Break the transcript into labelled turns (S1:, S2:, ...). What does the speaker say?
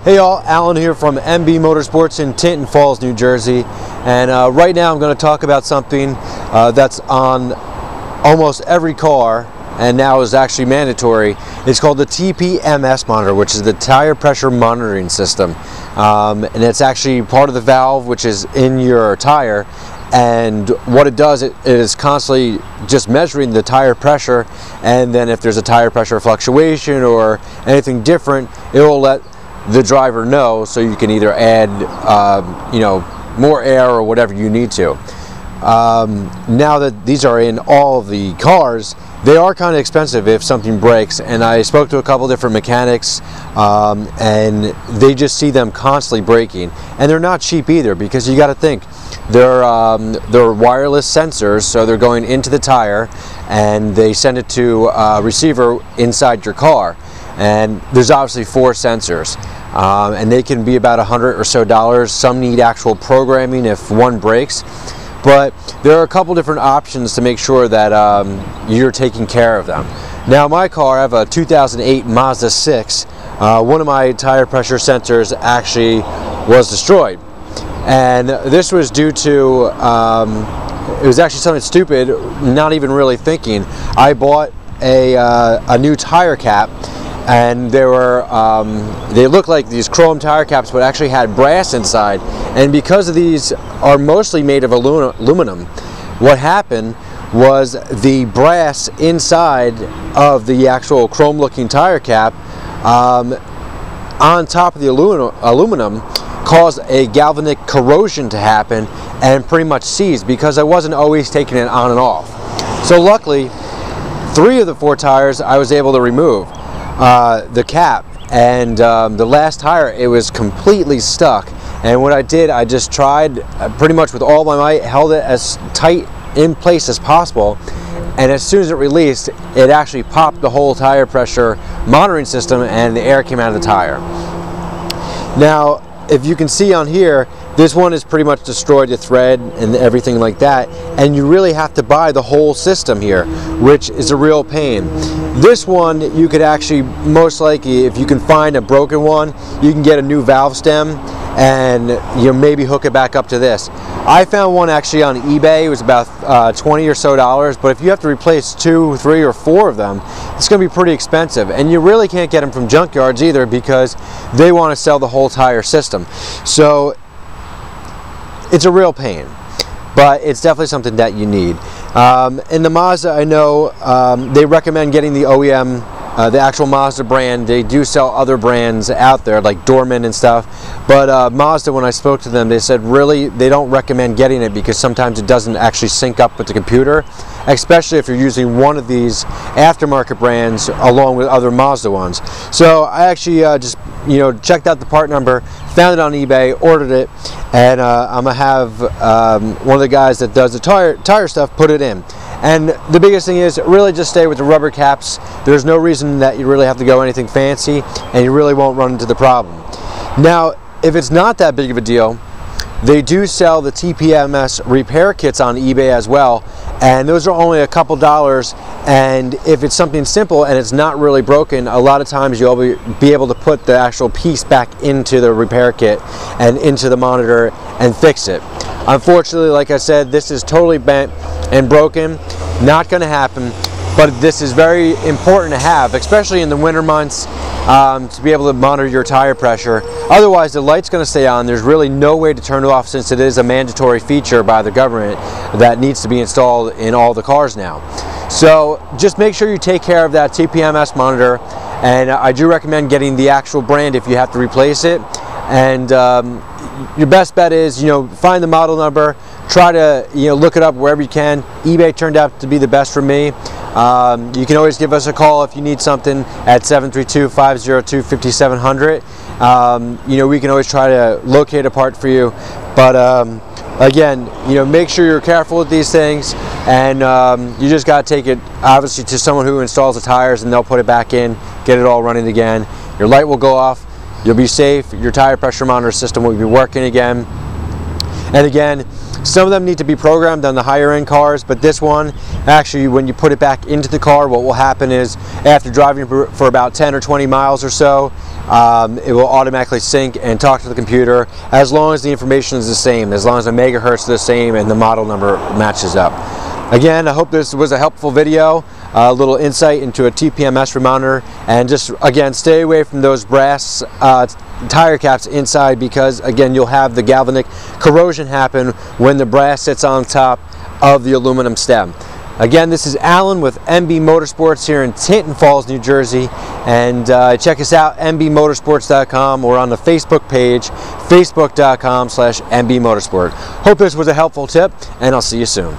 S1: Hey y'all, Alan here from MB Motorsports in Tinton Falls, New Jersey, and right now I'm going to talk about something that's on almost every car and now is actually mandatory. It's called the TPMS monitor, which is the tire pressure monitoring system, and it's actually part of the valve which is in your tire. And what it does, it is constantly just measuring the tire pressure, and then if there's a tire pressure fluctuation or anything different, it will let the driver know, so you can either add more air or whatever you need to. Now that these are in all of the cars, they are kind of expensive if something breaks, and I spoke to a couple different mechanics and they just see them constantly breaking, and they're not cheap either, because you got to think they're wireless sensors, so they're going into the tire and they send it to a receiver inside your car. And there's obviously 4 sensors, and they can be about $100 or so. Some need actual programming if one breaks, but there are a couple different options to make sure that you're taking care of them. Now, my car, I have a 2008 Mazda 6. One of my tire pressure sensors actually was destroyed, and this was due to it was actually something stupid, not even really thinking. I bought a new tire cap, and they looked like these chrome tire caps, but actually had brass inside. And because of these are mostly made of aluminum, what happened was the brass inside of the actual chrome looking tire cap on top of the aluminum caused a galvanic corrosion to happen and pretty much seized, because I wasn't always taking it on and off. So luckily, 3 of the 4 tires I was able to remove the cap, and the last tire, it was completely stuck. And what I did, I just tried pretty much with all my might, held it as tight in place as possible, and as soon as it released, it actually popped the whole tire pressure monitoring system and the air came out of the tire. Now, if you can see on here, this one is pretty much destroyed, the thread and everything like that, and you really have to buy the whole system here, which is a real pain. This one, you could actually, most likely, if you can find a broken one, you can get a new valve stem and maybe hook it back up to this. I found one actually on eBay. It was about $20 or so, but if you have to replace 2, 3, or 4 of them, it's going to be pretty expensive, and you really can't get them from junkyards either, because they want to sell the whole tire system. So it's a real pain, but it's definitely something that you need. In the Mazda, I know they recommend getting the OEM, the actual Mazda brand. They do sell other brands out there like Dorman and stuff, but Mazda, when I spoke to them, they said really they don't recommend getting it because sometimes it doesn't actually sync up with the computer, especially if you're using one of these aftermarket brands along with other Mazda ones. So I actually just checked out the part number, found it on eBay, ordered it, and I'm gonna have one of the guys that does the tire stuff put it in. And the biggest thing is really just stay with the rubber caps. There's no reason that you really have to go anything fancy, and you really won't run into the problem. Now, if it's not that big of a deal, they do sell the TPMS repair kits on eBay as well, and those are only a couple dollars. And if it's something simple and it's not really broken, a lot of times you'll be able to put the actual piece back into the repair kit and into the monitor and fix it. Unfortunately, like I said, this is totally bent and broken. Not going to happen, but this is very important to have, especially in the winter months, to be able to monitor your tire pressure. Otherwise, the light's going to stay on. There's really no way to turn it off, since it is a mandatory feature by the government that needs to be installed in all the cars now. So just make sure you take care of that TPMS monitor, and I do recommend getting the actual brand if you have to replace it. And your best bet is, find the model number, try to look it up wherever you can. eBay turned out to be the best for me. You can always give us a call if you need something at 732-502-5700. We can always try to locate a part for you, but again, make sure you're careful with these things, and you just got to take it obviously to someone who installs the tires, and they'll put it back in, get it all running again. Your light will go off, you'll be safe, your tire pressure monitor system will be working again. And again, some of them need to be programmed on the higher end cars, but this one, actually, when you put it back into the car, what will happen is after driving for about 10 or 20 miles or so, it will automatically sync and talk to the computer as long as the information is the same, as long as the megahertz is the same and the model number matches up. Again, I hope this was a helpful video, a little insight into a TPMS remounder, and just again stay away from those brass tire caps inside, because again you'll have the galvanic corrosion happen when the brass sits on top of the aluminum stem. Again, this is Alan with MB Motorsports here in Tinton Falls, New Jersey, and check us out mbmotorsports.com or on the Facebook page facebook.com/mbmotorsport. Hope this was a helpful tip, and I'll see you soon.